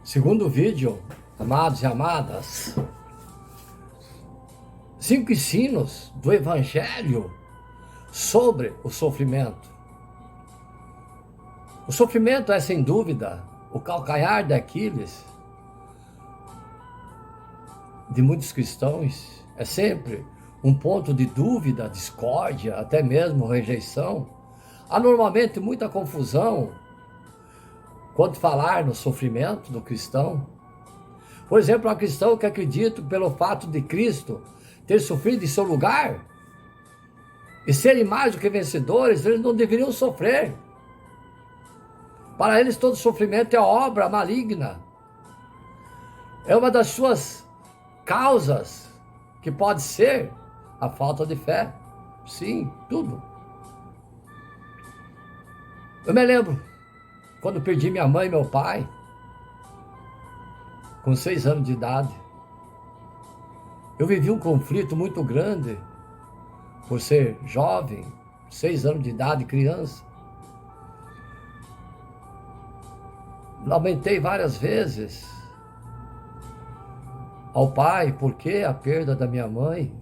Segundo vídeo, amados e amadas, 5 ensinos do Evangelho sobre o sofrimento. O sofrimento é, sem dúvida, o calcanhar de Aquiles de muitos cristãos. É sempre um ponto de dúvida, discórdia, até mesmo rejeição. Há normalmente muita confusão quando falar no sofrimento do cristão. Por exemplo, há cristão que acredita que pelo fato de Cristo ter sofrido em seu lugar e serem mais do que vencedores, eles não deveriam sofrer. Para eles todo sofrimento é obra maligna. É uma das suas causas, que pode ser a falta de fé. Sim, tudo. Eu me lembro quando perdi minha mãe e meu pai, com 6 anos de idade. Eu vivi um conflito muito grande, por ser jovem, 6 anos de idade, criança. Lamentei várias vezes ao pai, porque a perda da minha mãe,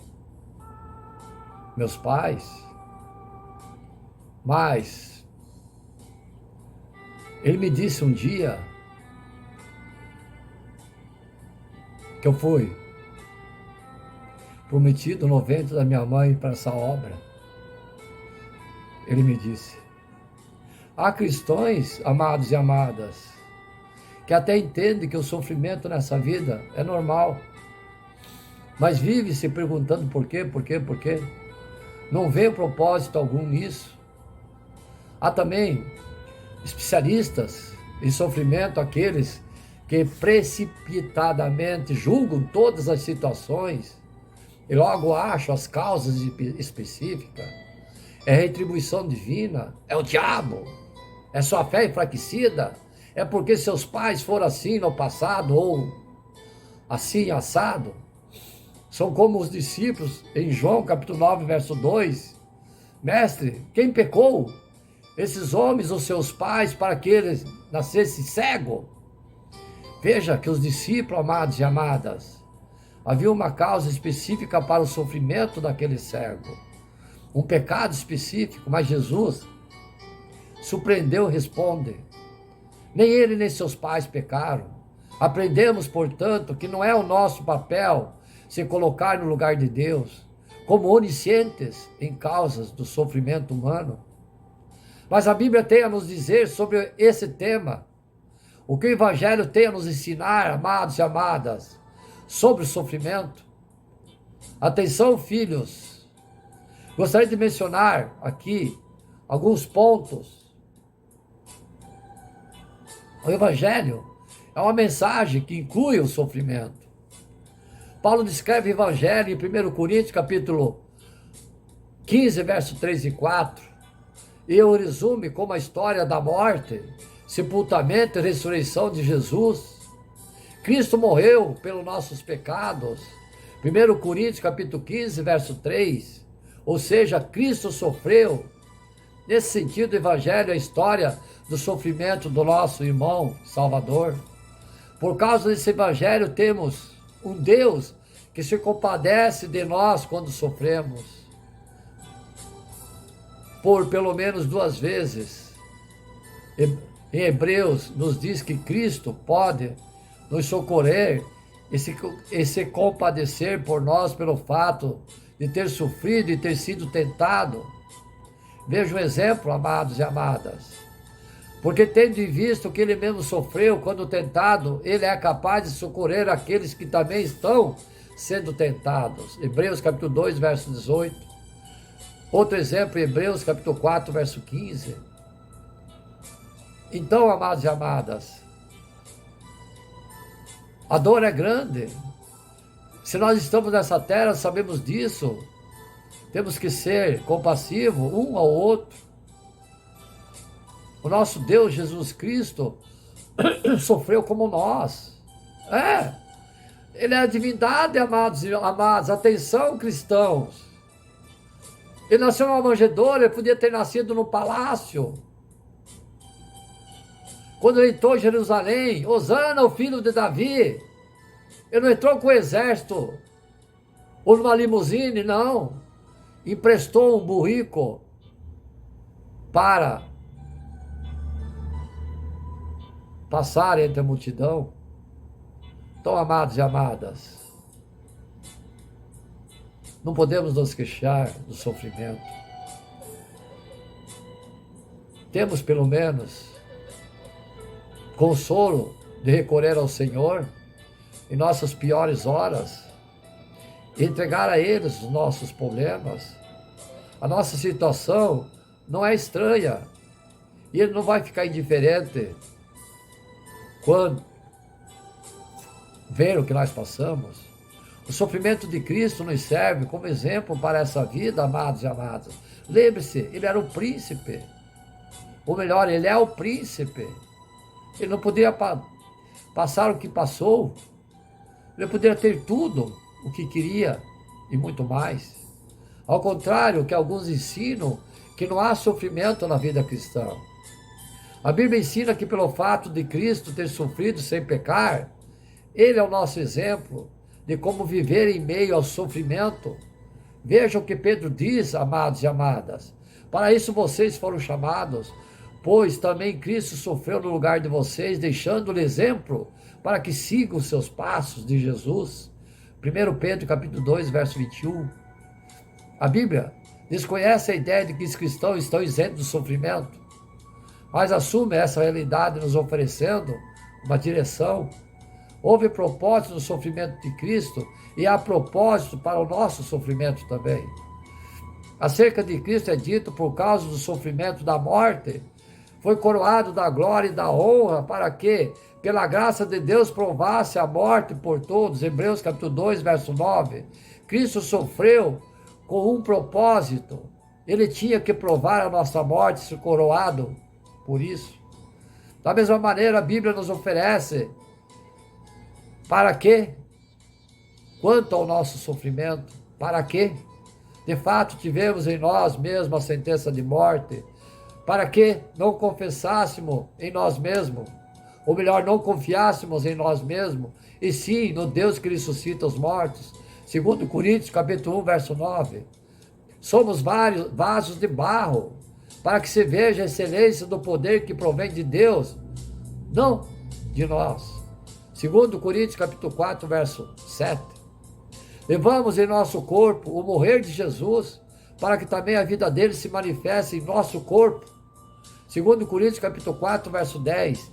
meus pais. Mas ele me disse um dia que eu fui prometido no ventre da minha mãe para essa obra. Ele me disse: há cristãos, amados e amadas, que até entendem que o sofrimento nessa vida é normal, mas vive se perguntando por quê. Não vê propósito algum nisso. Há também especialistas em sofrimento, aqueles que precipitadamente julgam todas as situações e logo acham as causas específicas. É retribuição divina, é o diabo, é sua fé enfraquecida, é porque seus pais foram assim no passado ou assim assado. São como os discípulos em João capítulo 9, verso 2. Mestre, quem pecou? Esses homens ou seus pais, para que eles nascessem cegos? Veja que os discípulos, amados e amadas, havia uma causa específica para o sofrimento daquele cego. Um pecado específico, mas Jesus surpreendeu e responde: nem ele nem seus pais pecaram. Aprendemos, portanto, que não é o nosso papel se colocar no lugar de Deus, como oniscientes em causas do sofrimento humano. Mas a Bíblia tem a nos dizer sobre esse tema, o que o Evangelho tem a nos ensinar, amados e amadas, sobre o sofrimento. Atenção, filhos, gostaria de mencionar aqui alguns pontos. O Evangelho é uma mensagem que inclui o sofrimento. Paulo descreve o Evangelho em 1 Coríntios, capítulo 15, verso 3 e 4. E o resume como a história da morte, sepultamento e ressurreição de Jesus. Cristo morreu pelos nossos pecados. 1 Coríntios, capítulo 15, verso 3. Ou seja, Cristo sofreu. Nesse sentido, o Evangelho é a história do sofrimento do nosso irmão Salvador. Por causa desse Evangelho, temos um Deus que se compadece de nós quando sofremos. Por pelo menos 2 vezes. Em Hebreus nos diz que Cristo pode nos socorrer e se compadecer por nós pelo fato de ter sofrido e ter sido tentado. Veja um exemplo, amados e amadas. Porque tendo em vista que ele mesmo sofreu quando tentado, ele é capaz de socorrer aqueles que também estão sendo tentados. Hebreus capítulo 2, verso 18. Outro exemplo, Hebreus capítulo 4, verso 15. Então, amados e amadas, a dor é grande. Se nós estamos nessa terra, sabemos disso. Temos que ser compassivos um ao outro. O nosso Deus Jesus Cristo sofreu como nós. Ele é a divindade, amados e amadas. Atenção, cristãos. Ele nasceu numa manjedoura, ele podia ter nascido no palácio. Quando ele entrou em Jerusalém, Hosana, o filho de Davi, ele não entrou com o exército, ou numa limusine, não. Emprestou um burrico para passar entre a multidão. Então, amados e amadas, não podemos nos queixar do sofrimento. Temos, pelo menos, consolo de recorrer ao Senhor em nossas piores horas, e entregar a Ele os nossos problemas. A nossa situação não é estranha, e Ele não vai ficar indiferente quando ver o que nós passamos. O sofrimento de Cristo nos serve como exemplo para essa vida, amados e amadas. Lembre-se, Ele era o príncipe. Ou melhor, Ele é o príncipe. Ele não podia passar o que passou. Ele poderia ter tudo o que queria e muito mais. Ao contrário, que alguns ensinam que não há sofrimento na vida cristã. A Bíblia ensina que pelo fato de Cristo ter sofrido sem pecar, Ele é o nosso exemplo de como viver em meio ao sofrimento. Veja o que Pedro diz, amados e amadas. Para isso vocês foram chamados, pois também Cristo sofreu no lugar de vocês, deixando-lhe exemplo para que sigam os seus passos de Jesus. 1 Pedro capítulo 2, verso 21. A Bíblia desconhece a ideia de que os cristãos estão isentos do sofrimento, mas assume essa realidade nos oferecendo uma direção. Houve propósito no sofrimento de Cristo e há propósito para o nosso sofrimento também. Acerca de Cristo é dito, por causa do sofrimento da morte, foi coroado da glória e da honra para que, pela graça de Deus, provasse a morte por todos. Hebreus capítulo 2, verso 9. Cristo sofreu com um propósito. Ele tinha que provar a nossa morte, ser coroado por isso. Da mesma maneira, a Bíblia nos oferece para quê? Quanto ao nosso sofrimento, para quê? De fato, tivemos em nós mesmos a sentença de morte, para que não confessássemos em nós mesmos, ou melhor, não confiássemos em nós mesmos, e sim no Deus que ressuscita os mortos. 2 Coríntios, capítulo 1, verso 9. Somos vários vasos de barro, para que se veja a excelência do poder que provém de Deus, não de nós. 2 Coríntios, capítulo 4, verso 7. Levamos em nosso corpo o morrer de Jesus, para que também a vida dele se manifeste em nosso corpo. 2 Coríntios, capítulo 4, verso 10.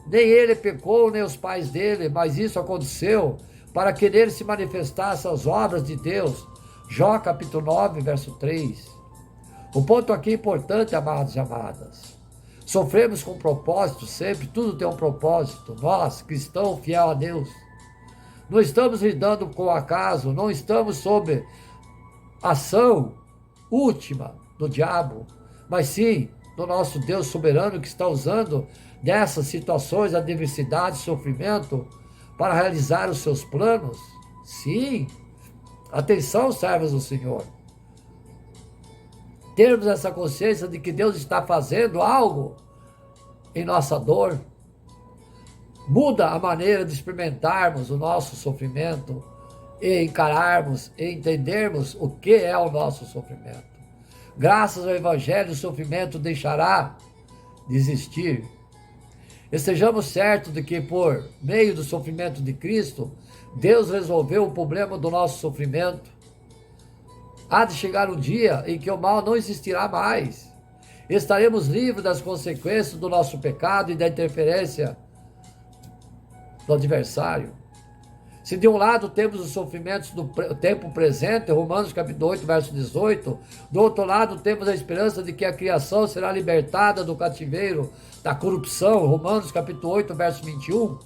Nem ele pecou, nem os pais dele, mas isso aconteceu para que nele se manifestassem as obras de Deus. Jó, capítulo 9, verso 3. O ponto aqui é importante, amados e amadas. Sofremos com propósito sempre, tudo tem um propósito. Nós, cristãos fiel a Deus, não estamos lidando com o acaso, não estamos sob ação última do diabo, mas sim do nosso Deus soberano que está usando dessas situações, adversidade, sofrimento, para realizar os seus planos. Sim, atenção, servos do Senhor. Termos essa consciência de que Deus está fazendo algo em nossa dor, muda a maneira de experimentarmos o nosso sofrimento e encararmos e entendermos o que é o nosso sofrimento. Graças ao Evangelho, o sofrimento deixará de existir. Estejamos certos de que, por meio do sofrimento de Cristo, Deus resolveu o problema do nosso sofrimento. Há de chegar um dia em que o mal não existirá mais. Estaremos livres das consequências do nosso pecado e da interferência do adversário. Se de um lado temos os sofrimentos do tempo presente, Romanos capítulo 8, verso 18, do outro lado temos a esperança de que a criação será libertada do cativeiro da corrupção, Romanos capítulo 8, verso 21.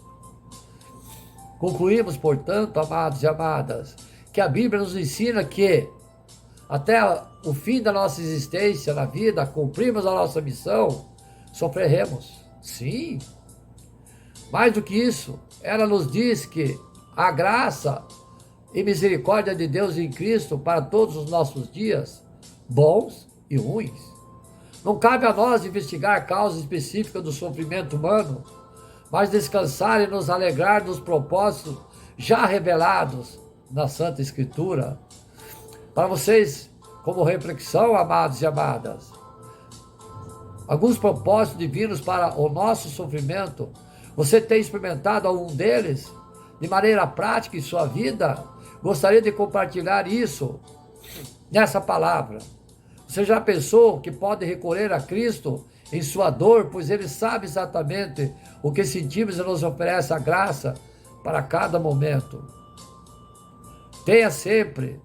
Concluímos, portanto, amados e amadas, que a Bíblia nos ensina que até o fim da nossa existência na vida, cumprimos a nossa missão, sofreremos. Sim. Mais do que isso, ela nos diz que a graça e misericórdia de Deus em Cristo para todos os nossos dias, bons e ruins. Não cabe a nós investigar causas específicas do sofrimento humano, mas descansar e nos alegrar dos propósitos já revelados na Santa Escritura. Para vocês, como reflexão, amados e amadas, alguns propósitos divinos para o nosso sofrimento, você tem experimentado algum deles de maneira prática em sua vida? Gostaria de compartilhar isso nessa palavra. Você já pensou que pode recorrer a Cristo em sua dor, pois Ele sabe exatamente o que sentimos e nos oferece a graça para cada momento. Tenha sempre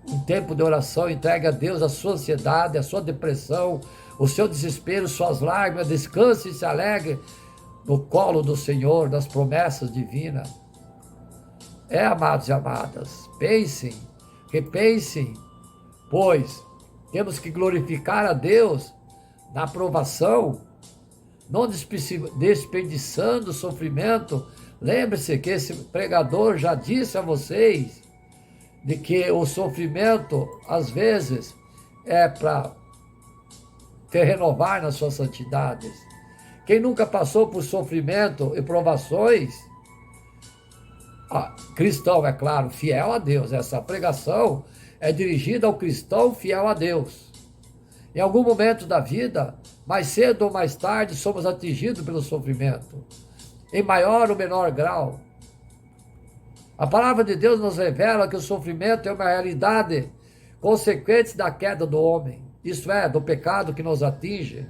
um tempo de oração, entregue a Deus a sua ansiedade, a sua depressão, o seu desespero, suas lágrimas, descanse e se alegre no colo do Senhor, das promessas divinas. Amados e amadas, pensem, repensem, pois temos que glorificar a Deus na provação, não desperdiçando o sofrimento. Lembre-se que esse pregador já disse a vocês de que o sofrimento, às vezes, é para te renovar nas suas santidades. Quem nunca passou por sofrimento e provações, cristão, é claro, fiel a Deus, essa pregação é dirigida ao cristão fiel a Deus. Em algum momento da vida, mais cedo ou mais tarde, somos atingidos pelo sofrimento, em maior ou menor grau. A palavra de Deus nos revela que o sofrimento é uma realidade consequente da queda do homem, isto é, do pecado que nos atinge.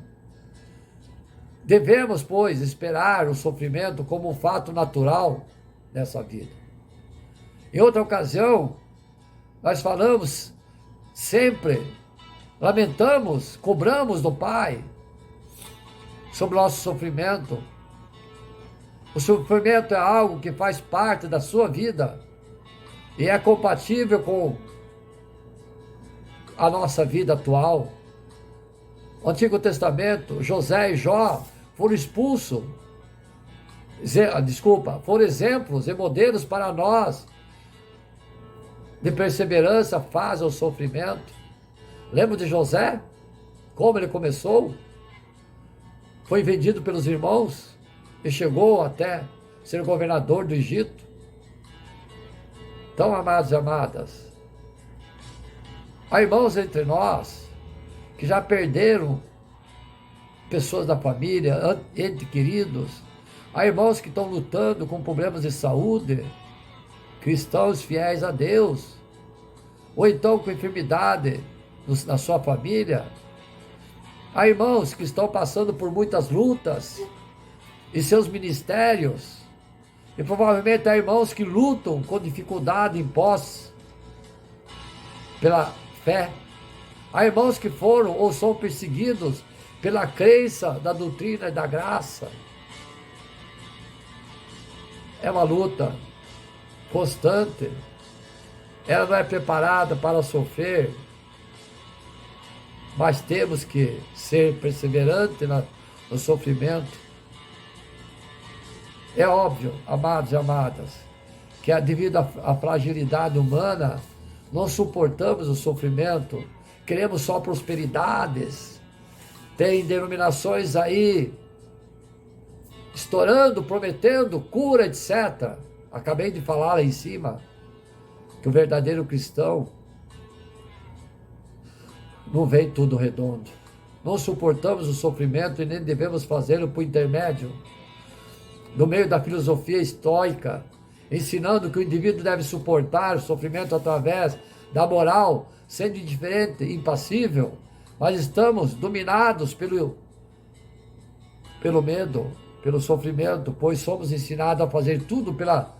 Devemos, pois, esperar o sofrimento como um fato natural nessa vida. Em outra ocasião, nós falamos sempre, lamentamos, cobramos do Pai sobre o nosso sofrimento. O sofrimento é algo que faz parte da sua vida e é compatível com a nossa vida atual. No Antigo Testamento, José e Jó foram expulsos, foram exemplos e modelos para nós de perseverança face ao sofrimento. Lembra de José? Como ele começou? Foi vendido pelos irmãos e chegou até ser governador do Egito. Então, amados e amadas, há irmãos entre nós que já perderam pessoas da família, entes queridos. Há irmãos que estão lutando com problemas de saúde, cristãos fiéis a Deus, ou então com enfermidade na sua família. Há irmãos que estão passando por muitas lutas em seus ministérios, e provavelmente há irmãos que lutam com dificuldade impostas pela fé. Há irmãos que foram ou são perseguidos pela crença da doutrina e da graça. É uma luta constante. Ela não é preparada para sofrer, mas temos que ser perseverantes no sofrimento. É óbvio, amados e amadas, que devido à fragilidade humana, não suportamos o sofrimento, queremos só prosperidades. Tem denominações aí estourando, prometendo cura, etc. Acabei de falar lá em cima que o verdadeiro cristão não vem tudo redondo. Não suportamos o sofrimento e nem devemos fazê-lo por intermédio no meio da filosofia estoica, ensinando que o indivíduo deve suportar o sofrimento através da moral, sendo indiferente, impassível, mas estamos dominados pelo medo, pelo sofrimento, pois somos ensinados a fazer tudo pela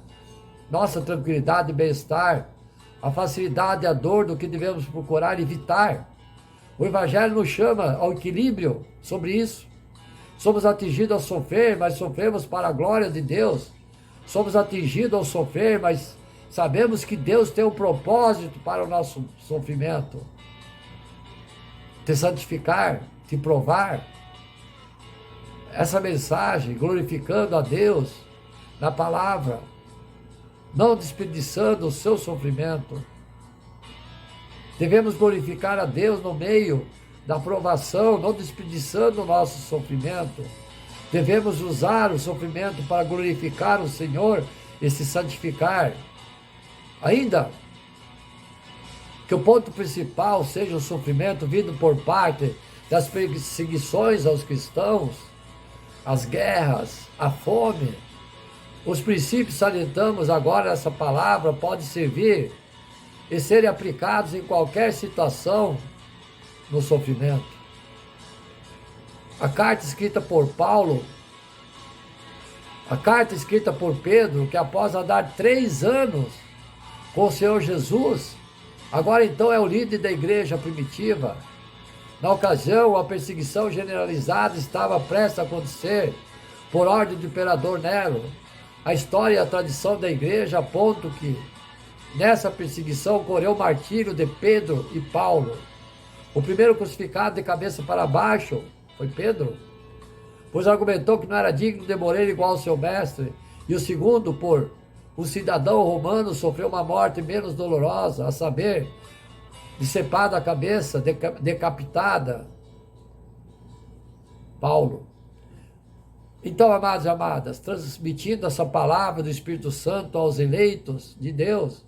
nossa tranquilidade e bem-estar, a facilidade e a dor do que devemos procurar evitar. O Evangelho nos chama ao equilíbrio sobre isso. Somos atingidos ao sofrer, mas sofremos para a glória de Deus. Somos atingidos ao sofrer, mas sabemos que Deus tem um propósito para o nosso sofrimento. Te santificar, te provar. Essa mensagem, glorificando a Deus na palavra, não desperdiçando o seu sofrimento. Devemos glorificar a Deus no meio da provação, não desperdiçando o nosso sofrimento. Devemos usar o sofrimento para glorificar o Senhor e se santificar. Ainda que o ponto principal seja o sofrimento vindo por parte das perseguições aos cristãos, as guerras, a fome, os princípios salientamos agora essa palavra pode servir e serem aplicados em qualquer situação no sofrimento. A carta escrita por Paulo, a carta escrita por Pedro, que após andar 3 anos com o Senhor Jesus, agora então é o líder da igreja primitiva. Na ocasião, a perseguição generalizada estava prestes a acontecer por ordem do imperador Nero. A história e a tradição da igreja apontam que nessa perseguição ocorreu o martírio de Pedro e Paulo. O primeiro crucificado de cabeça para baixo foi Pedro, pois argumentou que não era digno de morrer igual ao seu mestre, e o segundo, por o cidadão romano, sofreu uma morte menos dolorosa, a saber, decepada a cabeça, decapitada, Paulo. Então, amados e amadas, transmitindo essa palavra do Espírito Santo aos eleitos de Deus,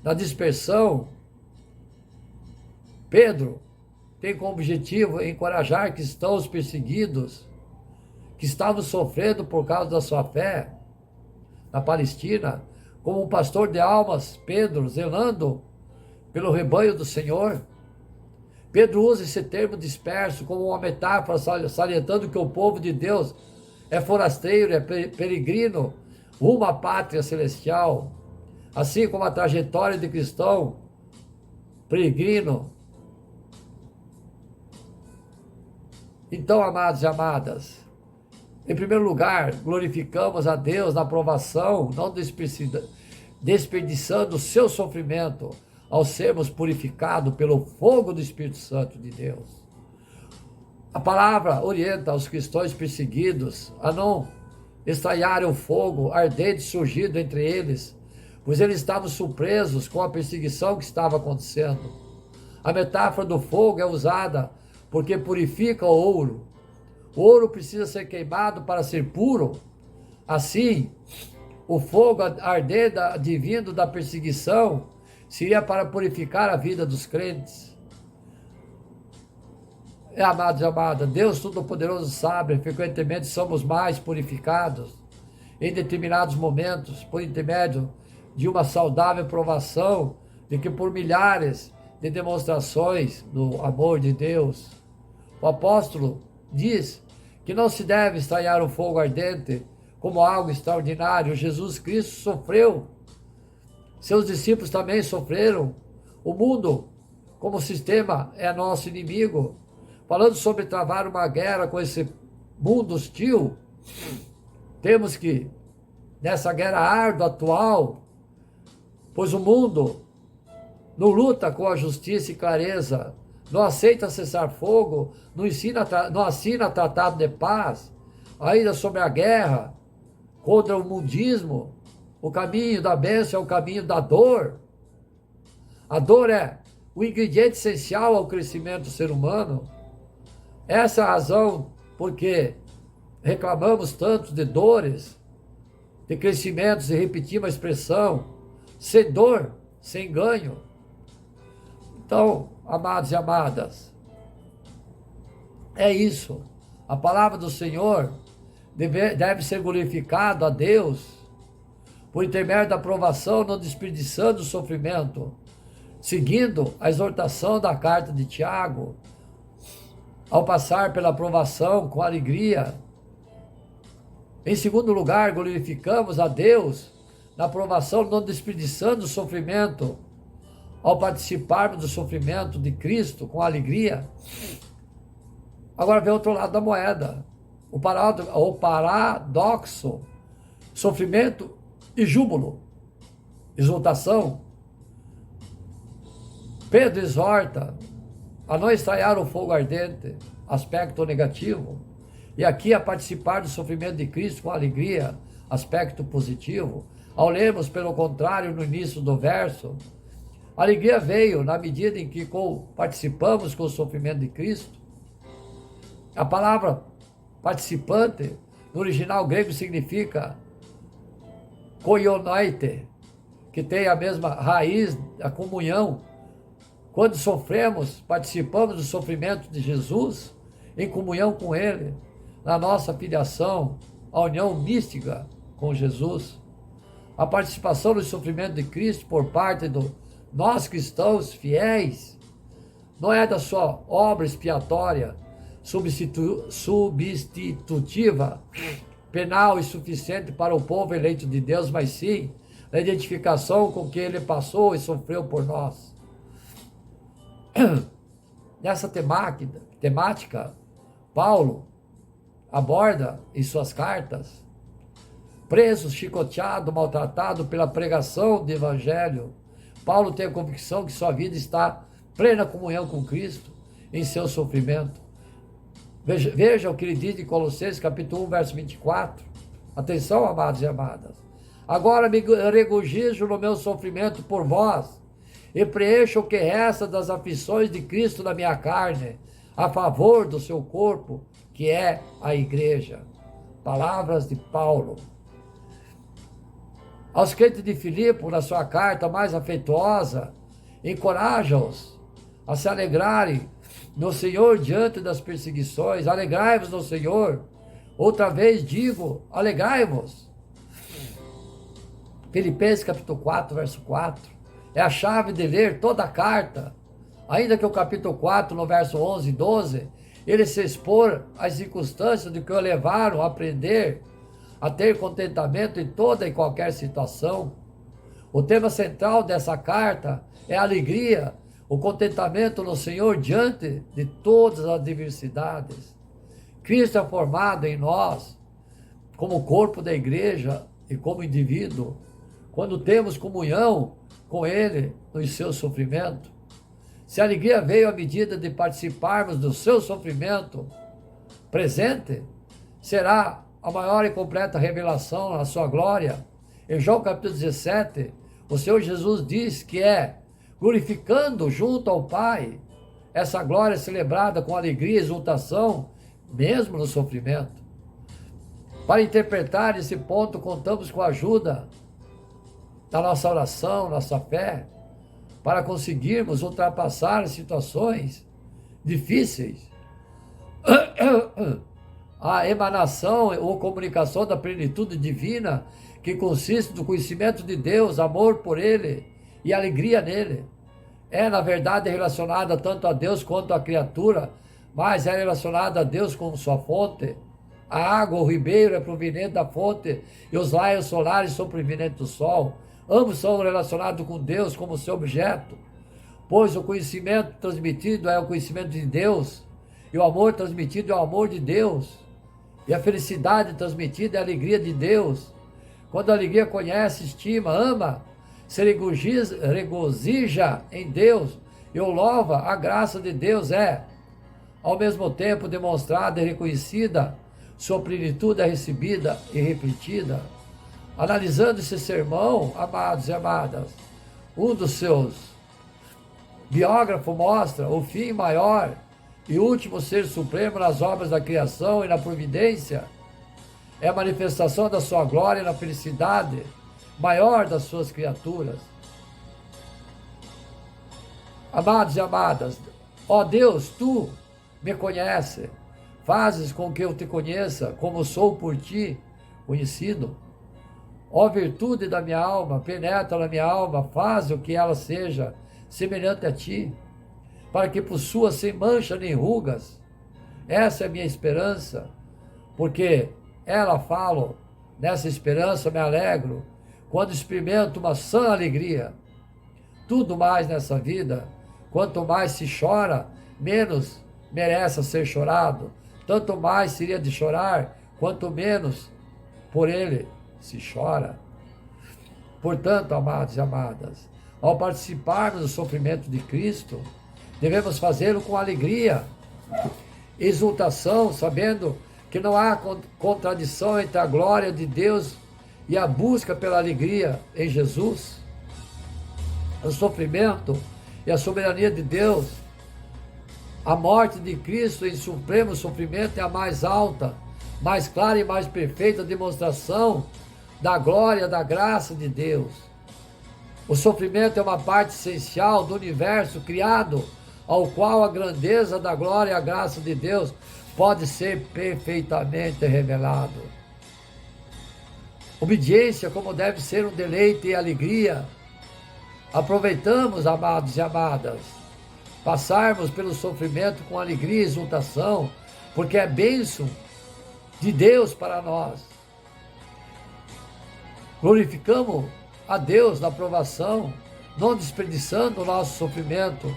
na dispersão, Pedro tem como objetivo encorajar cristãos perseguidos, que estavam sofrendo por causa da sua fé, na Palestina, como um pastor de almas, Pedro, zelando pelo rebanho do Senhor. Pedro usa esse termo disperso como uma metáfora, salientando que o povo de Deus é forasteiro, é peregrino, rumo à pátria celestial, assim como a trajetória de cristão, peregrino. Então, amados e amadas, em primeiro lugar, glorificamos a Deus na provação, não desperdiçando o seu sofrimento, ao sermos purificados pelo fogo do Espírito Santo de Deus. A palavra orienta os cristãos perseguidos a não estranharem o fogo ardente surgido entre eles, pois eles estavam surpresos com a perseguição que estava acontecendo. A metáfora do fogo é usada porque purifica o ouro. O ouro precisa ser queimado para ser puro. Assim, o fogo ardente advindo da perseguição seria para purificar a vida dos crentes. Amados e amadas, Deus Todo-Poderoso sabe, frequentemente somos mais purificados em determinados momentos, por intermédio de uma saudável provação, do que por milhares de demonstrações do amor de Deus. O apóstolo diz que não se deve estranhar o fogo ardente como algo extraordinário. Jesus Cristo sofreu, seus discípulos também sofreram. O mundo, como sistema, é nosso inimigo. Falando sobre travar uma guerra com esse mundo hostil, temos que, nessa guerra árdua atual, pois o mundo não luta com a justiça e clareza, não aceita cessar fogo, não assina tratado de paz, ainda sobre a guerra contra o mundismo, o caminho da bênção é o caminho da dor. A dor é o ingrediente essencial ao crescimento do ser humano. Essa é a razão porque reclamamos tanto de dores, de crescimentos, e repetimos a expressão, sem dor, sem ganho. Então, amados e amadas, é isso. A palavra do Senhor deve ser glorificada a Deus por intermédio da provação, não desperdiçando o sofrimento, seguindo a exortação da carta de Tiago, ao passar pela provação com alegria. Em segundo lugar, glorificamos a Deus na provação, não desperdiçando o sofrimento, ao participarmos do sofrimento de Cristo com alegria. Agora vem o outro lado da moeda, o paradoxo, sofrimento e júbilo, exultação. Pedro exorta a não estranhar o fogo ardente, aspecto negativo, e aqui a participar do sofrimento de Cristo com alegria, aspecto positivo. Ao lermos, pelo contrário, no início do verso, A alegria veio na medida em que participamos com o sofrimento de Cristo. A palavra participante, no original grego, significa koinoite, que tem a mesma raiz, a comunhão. Quando sofremos, participamos do sofrimento de Jesus, em comunhão com Ele, na nossa filiação, a união mística com Jesus. A participação no sofrimento de Cristo por parte de nós cristãos fiéis, não é da sua obra expiatória, substitutiva, penal e suficiente para o povo eleito de Deus, mas sim da identificação com que Ele passou e sofreu por nós. Nessa temática, Paulo aborda em suas cartas, preso, chicoteado, maltratado pela pregação do Evangelho, Paulo tem a convicção que sua vida está em plena comunhão com Cristo em seu sofrimento. Veja o que ele diz em Colossenses capítulo 1, verso 24. Atenção, amados e amadas. Agora me regozijo no meu sofrimento por vós, e preencho o que resta das aflições de Cristo na minha carne, a favor do seu corpo, que é a igreja. Palavras de Paulo. Aos crentes de Filipe, na sua carta mais afetuosa, encoraja-os a se alegrarem no Senhor diante das perseguições. Alegrai-vos no Senhor. Outra vez digo, alegrai-vos. Filipenses capítulo 4, verso 4. É a chave de ler toda a carta. Ainda que o capítulo 4, no verso 11 e 12, ele se expor às circunstâncias de que o levaram a aprender a ter contentamento em toda e qualquer situação. O tema central dessa carta é a alegria, o contentamento no Senhor diante de todas as adversidades. Cristo é formado em nós como corpo da igreja e como indivíduo, quando temos comunhão com Ele no seu sofrimento. Se a alegria veio à medida de participarmos do seu sofrimento presente, será a maior e completa revelação na sua glória. Em João capítulo 17, o Senhor Jesus diz que é glorificando junto ao Pai, essa glória celebrada com alegria e exultação, mesmo no sofrimento. Para interpretar esse ponto, contamos com a ajuda da nossa oração, nossa fé, para conseguirmos ultrapassar situações difíceis. A emanação ou comunicação da plenitude divina, que consiste no conhecimento de Deus, amor por Ele e alegria nele, é na verdade relacionada tanto a Deus quanto à criatura, mas é relacionada a Deus como sua fonte. A água, o ribeiro é proveniente da fonte e os raios solares são provenientes do sol. Ambos são relacionados com Deus como seu objeto, pois o conhecimento transmitido é o conhecimento de Deus, e o amor transmitido é o amor de Deus, e a felicidade transmitida é a alegria de Deus. Quando a alegria conhece, estima, ama, se regozija em Deus e o louva, a graça de Deus é, ao mesmo tempo, demonstrada e reconhecida, sua plenitude é recebida e refletida. Analisando esse sermão, amados e amadas, um dos seus biógrafos mostra o fim maior e último ser supremo nas obras da criação e na providência. É a manifestação da sua glória na felicidade maior das suas criaturas. Amados e amadas, ó Deus, tu me conheces, fazes com que eu te conheça, como sou por ti conhecido. Ó virtude da minha alma, penetra na minha alma, faz o que ela seja semelhante a ti, para que possua sem mancha nem rugas. Essa é a minha esperança, porque ela falo, nessa esperança me alegro, quando experimento uma sã alegria. Tudo mais nessa vida, quanto mais se chora, menos merece ser chorado. Tanto mais seria de chorar, quanto menos por ele se chora. Portanto, amados e amadas, ao participarmos do sofrimento de Cristo, devemos fazê-lo com alegria, exultação, sabendo que não há contradição entre a glória de Deus e a busca pela alegria em Jesus. o sofrimento e a soberania de Deus. A morte de Cristo em supremo sofrimento é a mais alta, mais clara e mais perfeita demonstração da glória, da graça de Deus. O sofrimento é uma parte essencial do universo criado, ao qual a grandeza da glória e a graça de Deus pode ser perfeitamente revelado. Obediência, como deve ser um deleite e alegria. Aproveitamos, amados e amadas, passarmos pelo sofrimento com alegria e exultação, porque é bênção de Deus para nós. Glorificamos a Deus na provação, não desperdiçando o nosso sofrimento,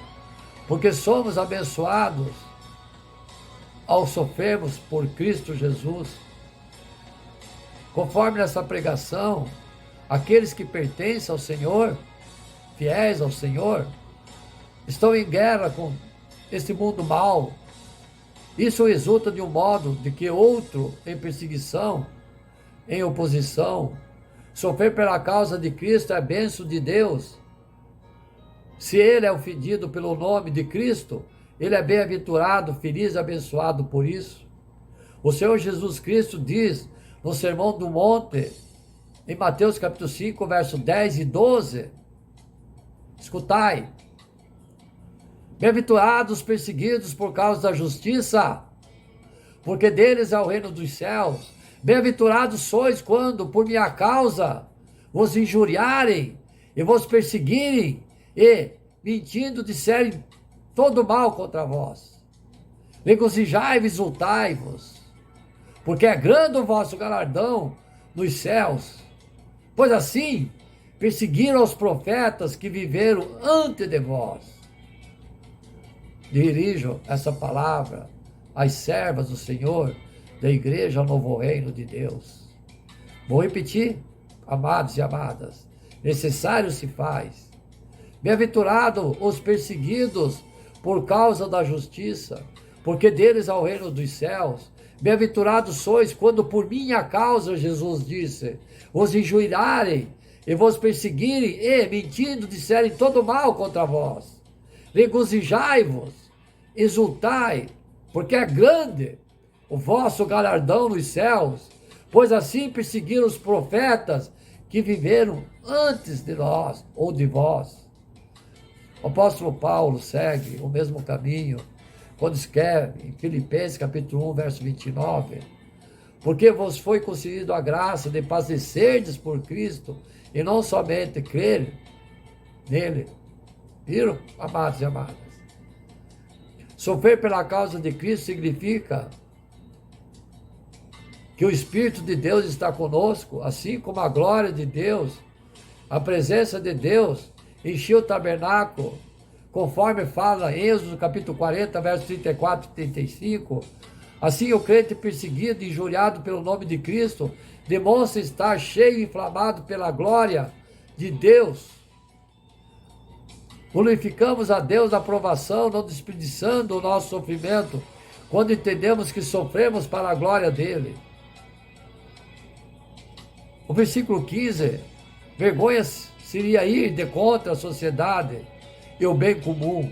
porque somos abençoados ao sofrermos por Cristo Jesus. Conforme nessa pregação, aqueles que pertencem ao Senhor, fiéis ao Senhor, estão em guerra com este mundo mau. Isso resulta de um modo de que outro em perseguição, em oposição. Sofrer pela causa de Cristo é bênção de Deus. Se ele é ofendido pelo nome de Cristo, ele é bem-aventurado, feliz e abençoado por isso. O Senhor Jesus Cristo diz no Sermão do Monte, em Mateus capítulo 5, verso 10 e 12, escutai: bem-aventurados os perseguidos por causa da justiça, porque deles é o reino dos céus. Bem-aventurados sois quando, por minha causa, vos injuriarem e vos perseguirem e, mentindo, disserem todo mal contra vós. Regozijai e exultai-vos, porque é grande o vosso galardão nos céus. Pois assim, perseguiram os profetas que viveram antes de vós. Dirijo essa palavra às servas do Senhor, da Igreja Novo Reino de Deus. Vou repetir, amados e amadas, necessário se faz. Bem-aventurados os perseguidos por causa da justiça, porque deles é o reino dos céus. Bem-aventurados sois quando por minha causa, Jesus disse, os injuriarem e vos perseguirem e, mentindo, disserem todo mal contra vós. Regozijai-vos, exultai, porque é grande o vosso galardão nos céus, pois assim perseguiram os profetas que viveram antes de nós ou de vós. O apóstolo Paulo segue o mesmo caminho quando escreve em Filipenses capítulo 1, verso 29, porque vos foi concedido a graça de padecerdes por Cristo e não somente crer nele. Viram, amados e amadas? Sofrer pela causa de Cristo significa que o Espírito de Deus está conosco, assim como a glória de Deus, a presença de Deus encheu o tabernáculo, conforme fala em Êxodo capítulo 40, versos 34 e 35. Assim o crente perseguido e injuriado pelo nome de Cristo demonstra estar cheio e inflamado pela glória de Deus. Glorificamos a Deus na provação, não desperdiçando o nosso sofrimento, quando entendemos que sofremos para a glória dele. O versículo 15, vergonha seria ir de contra a sociedade e o bem comum.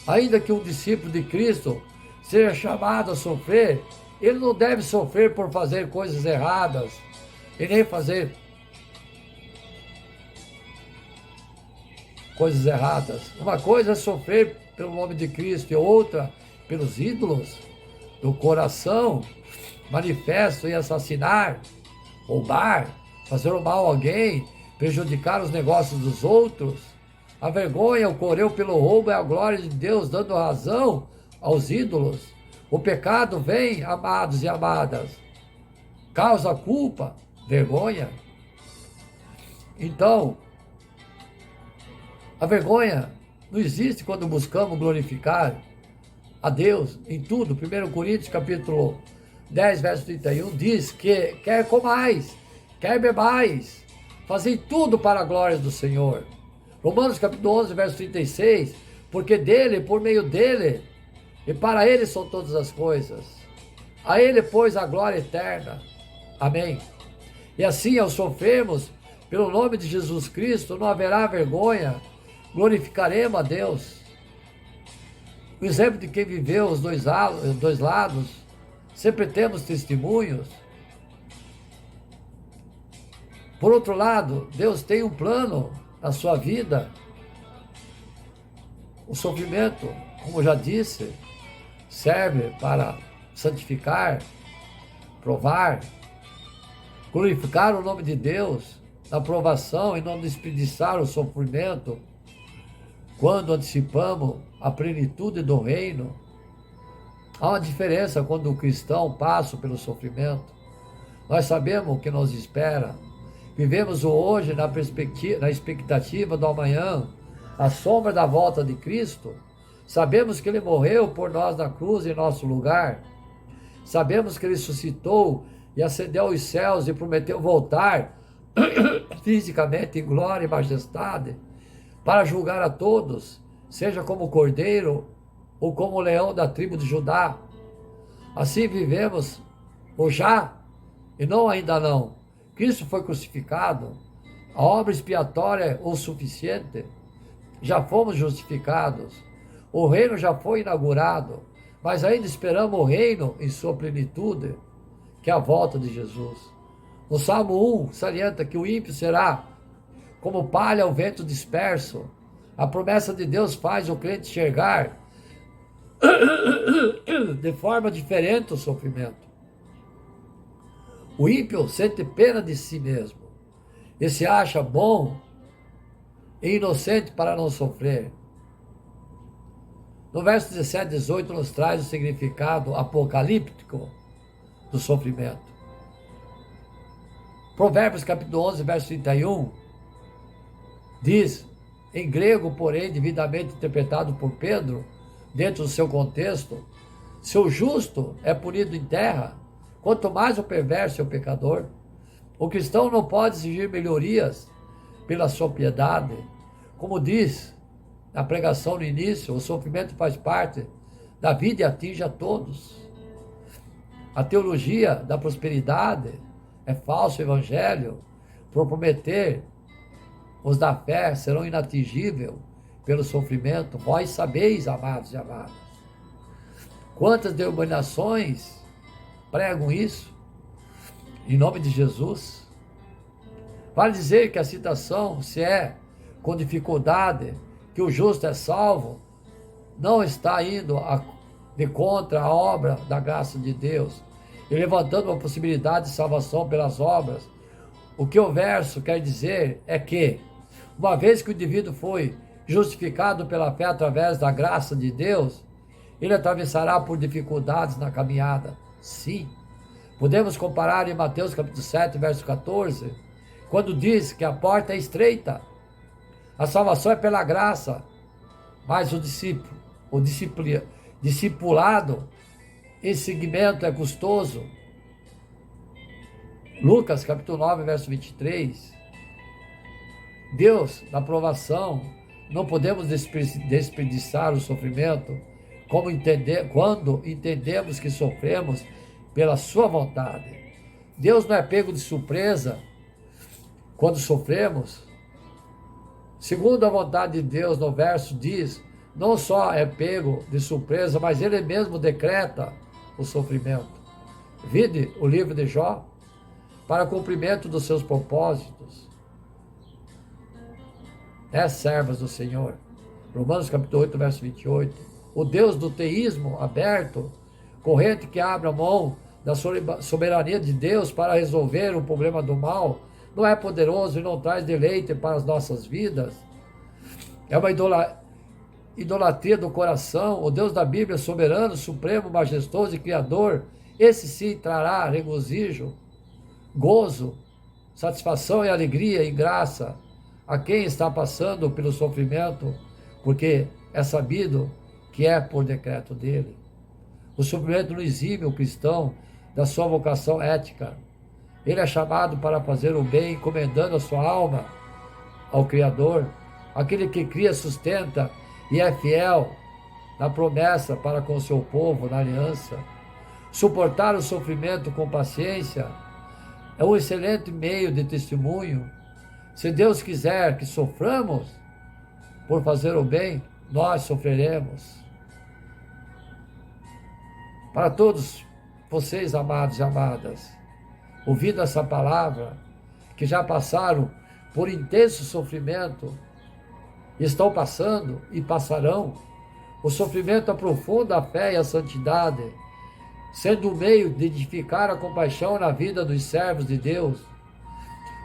Ainda que um discípulo de Cristo seja chamado a sofrer, ele não deve sofrer por fazer coisas erradas e nem fazer coisas erradas. Uma coisa é sofrer pelo nome de Cristo e outra pelos ídolos do coração, manifesto e assassinar, roubar, fazer o mal a alguém, prejudicar os negócios dos outros. A vergonha ocorreu pelo roubo e a glória de Deus, dando razão aos ídolos. O pecado vem, amados e amadas, causa culpa, vergonha. Então, a vergonha não existe quando buscamos glorificar a Deus em tudo. 1 Coríntios capítulo 10, verso 31 diz que quer comais, quer bebais, fazei tudo para a glória do Senhor. Romanos capítulo 11, verso 36, porque dele, por meio dele, e para ele são todas as coisas. A ele, pois, a glória eterna. Amém. E assim, ao sofrermos pelo nome de Jesus Cristo, não haverá vergonha, glorificaremos a Deus. O exemplo de quem viveu os dois lados, sempre temos testemunhos. Por outro lado, Deus tem um plano na sua vida. O sofrimento, como já disse, serve para santificar, provar, glorificar o nome de Deus na provação e não desperdiçar o sofrimento quando antecipamos a plenitude do reino. Há uma diferença quando o cristão passa pelo sofrimento. Nós sabemos o que nos espera. Vivemos o hoje na expectativa do amanhã, à sombra da volta de Cristo. Sabemos que Ele morreu por nós na cruz em nosso lugar. Sabemos que Ele ressuscitou e ascendeu aos céus e prometeu voltar fisicamente em glória e majestade para julgar a todos, seja como cordeiro ou como leão da tribo de Judá. Assim vivemos o já e não ainda não. Cristo foi crucificado, a obra expiatória é o suficiente, já fomos justificados, o reino já foi inaugurado, mas ainda esperamos o reino em sua plenitude, que é a volta de Jesus. No Salmo 1 salienta que o ímpio será como palha ao vento disperso. A promessa de Deus faz o crente enxergar de forma diferente o sofrimento. O ímpio sente pena de si mesmo e se acha bom e inocente para não sofrer. No verso 17 e 18 nos traz o significado apocalíptico do sofrimento. Provérbios capítulo 11, verso 31, diz, em grego, porém, devidamente interpretado por Pedro, dentro do seu contexto, se o justo é punido em terra, quanto mais o perverso é o pecador. O cristão não pode exigir melhorias pela sua piedade. Como diz na pregação no início, o sofrimento faz parte da vida e atinge a todos. A teologia da prosperidade é falso evangelho, por prometer os da fé serão inatingíveis pelo sofrimento. Vós sabeis, amados e amadas. Quantas denominações pregam isso? Em nome de Jesus. Vale dizer que a citação, se é com dificuldade, que o justo é salvo, não está indo de contra a obra da graça de Deus e levantando uma possibilidade de salvação pelas obras. O que o verso quer dizer é que, uma vez que o indivíduo foi justificado pela fé através da graça de Deus, ele atravessará por dificuldades na caminhada. Sim. Podemos comparar em Mateus capítulo 7, verso 14, quando diz que a porta é estreita, a salvação é pela graça, mas o discipulado em seguimento é custoso. Lucas capítulo 9, verso 23, Deus, na provação, não podemos desperdiçar o sofrimento quando entendemos que sofremos pela sua vontade. Deus não é pego de surpresa quando sofremos. Segundo a vontade de Deus, no verso diz, não só é pego de surpresa, mas Ele mesmo decreta o sofrimento. Vide o livro de Jó, para cumprimento dos seus propósitos. Servas do Senhor. Romanos capítulo 8, verso 28. O Deus do teísmo aberto, corrente que abre a mão da soberania de Deus para resolver o problema do mal, não é poderoso e não traz deleite para as nossas vidas. É uma idolatria do coração. O Deus da Bíblia, soberano, supremo, majestoso e criador, esse sim trará regozijo, gozo, satisfação e alegria e graça a quem está passando pelo sofrimento, porque é sabido que é por decreto dele. O sofrimento não exime o cristão da sua vocação ética. Ele é chamado para fazer o bem, encomendando a sua alma ao Criador. Aquele que cria, sustenta e é fiel na promessa para com o seu povo, na aliança. Suportar o sofrimento com paciência é um excelente meio de testemunho. Se Deus quiser que soframos, por fazer o bem, nós sofreremos. Para todos vocês, amados e amadas, ouvindo essa palavra, que já passaram por intenso sofrimento, estão passando e passarão, o sofrimento aprofunda a fé e a santidade, sendo um meio de edificar a compaixão na vida dos servos de Deus,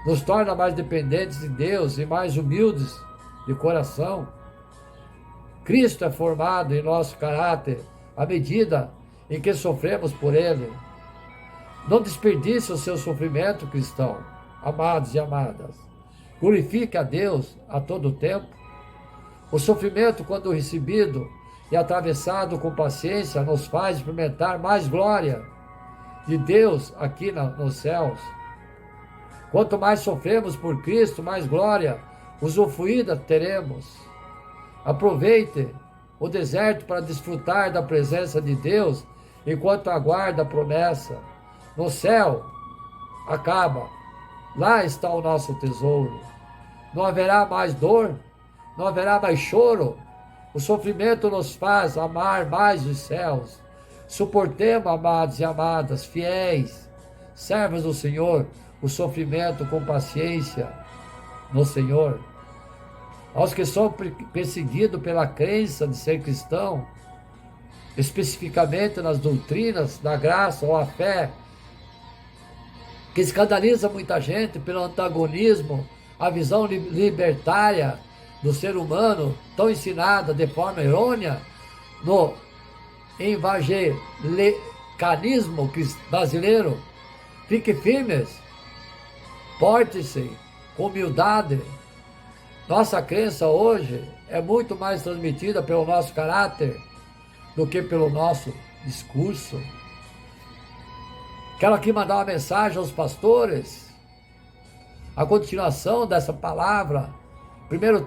nos torna mais dependentes de Deus e mais humildes de coração. Cristo é formado em nosso caráter à medida em que sofremos por Ele. Não desperdice o seu sofrimento, cristão, amados e amadas. Glorifique a Deus a todo tempo. O sofrimento, quando recebido e atravessado com paciência, nos faz experimentar mais glória de Deus aqui nos céus. Quanto mais sofremos por Cristo, mais glória usufruída teremos. Aproveite o deserto para desfrutar da presença de Deus enquanto aguarda a promessa. No céu acaba, lá está o nosso tesouro. Não haverá mais dor, não haverá mais choro. O sofrimento nos faz amar mais os céus. Suportemos, amados e amadas, fiéis, servos do Senhor, o sofrimento com paciência no Senhor. Aos que são perseguidos pela crença de ser cristão, especificamente nas doutrinas da graça ou a fé, que escandaliza muita gente pelo antagonismo, a visão libertária do ser humano, tão ensinada de forma errônea no evangelicanismo brasileiro. Fique firmes, porte-se com humildade. Nossa crença hoje é muito mais transmitida pelo nosso caráter do que pelo nosso discurso. Quero aqui mandar uma mensagem aos pastores. A continuação dessa palavra, primeiro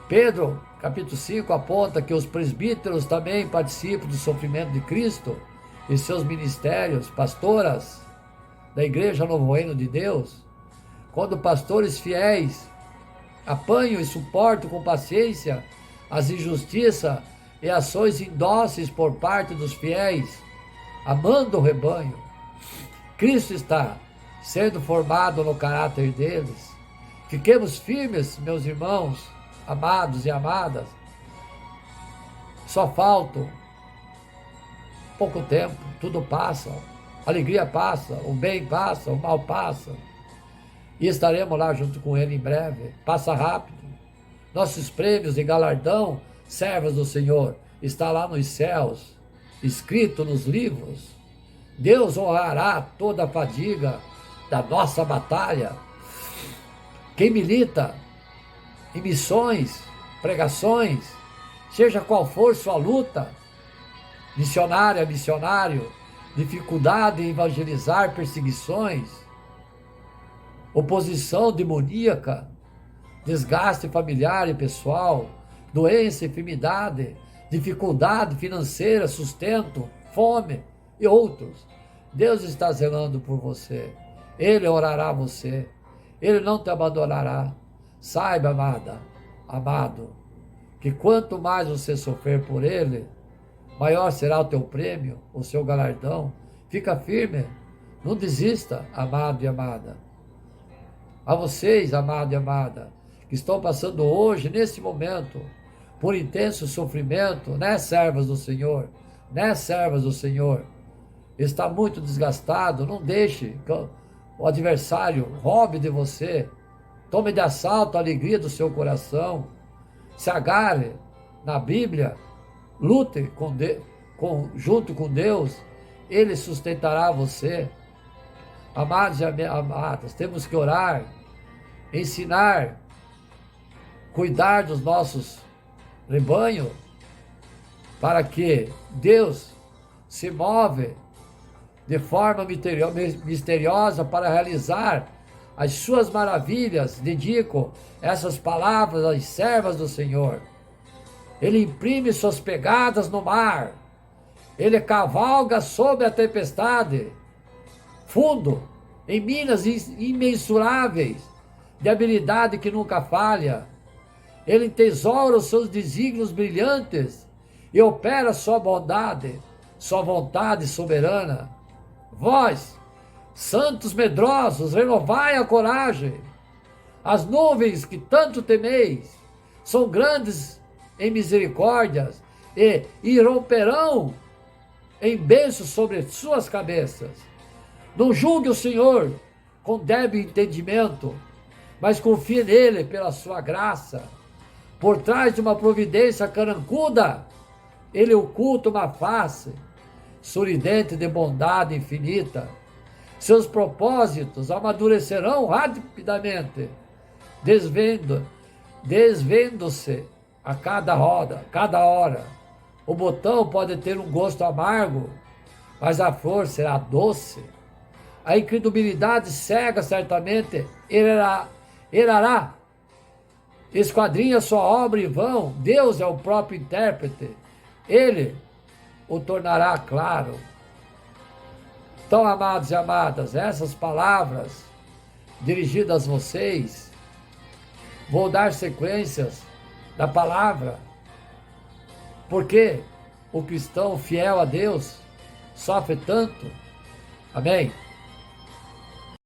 Pedro, capítulo 5, aponta que os presbíteros também participam do sofrimento de Cristo e seus ministérios, pastoras da Igreja Novo Reino de Deus. Quando pastores fiéis apanham e suportam com paciência as injustiças e ações indóceis por parte dos fiéis, amando o rebanho, Cristo está sendo formado no caráter deles. Fiquemos firmes, meus irmãos, amados e amadas. Só falta pouco tempo, tudo passa, a alegria passa, o bem passa, o mal passa. E estaremos lá junto com Ele em breve. Passa rápido. Nossos prêmios e galardão, servos do Senhor, está lá nos céus, escrito nos livros. Deus honrará toda a fadiga da nossa batalha. Quem milita em missões, pregações, seja qual for sua luta, missionária, missionário, dificuldade em evangelizar, perseguições, oposição demoníaca, desgaste familiar e pessoal, doença, enfermidade, dificuldade financeira, sustento, fome e outros. Deus está zelando por você. Ele orará você. Ele não te abandonará. Saiba, amada, amado, que quanto mais você sofrer por Ele, maior será o teu prêmio, o seu galardão. Fica firme, não desista, amado e amada. A vocês, amado e amada, que estão passando hoje, nesse momento, por intenso sofrimento, né, servas do Senhor, né, servas do Senhor, está muito desgastado, não deixe que o adversário roube de você, tome de assalto a alegria do seu coração, se agarre na Bíblia, lute junto com Deus, Ele sustentará você. Amados e amadas, temos que orar, ensinar, cuidar dos nossos rebanhos, para que Deus se move de forma misteriosa para realizar as suas maravilhas. Dedico essas palavras às servas do Senhor. Ele imprime suas pegadas no mar, Ele cavalga sobre a tempestade, fundo, em minas imensuráveis, de habilidade que nunca falha. Ele entesoura os seus desígnios brilhantes e opera sua bondade, sua vontade soberana. Vós, santos medrosos, renovai a coragem. As nuvens que tanto temeis são grandes em misericórdias e irromperão em bênçãos sobre suas cabeças. Não julgue o Senhor com débil entendimento, mas confie nele pela sua graça. Por trás de uma providência carancuda, ele oculta uma face sorridente de bondade infinita. Seus propósitos amadurecerão rapidamente, desvendo-se a cada hora. O botão pode ter um gosto amargo, mas a flor será doce. A incredulidade cega certamente errará. Esquadrinha sua obra em vão. Deus é o próprio intérprete. Ele o tornará claro. Então, amados e amadas, essas palavras dirigidas a vocês, vou dar sequências da palavra, porque o cristão fiel a Deus sofre tanto. Amém?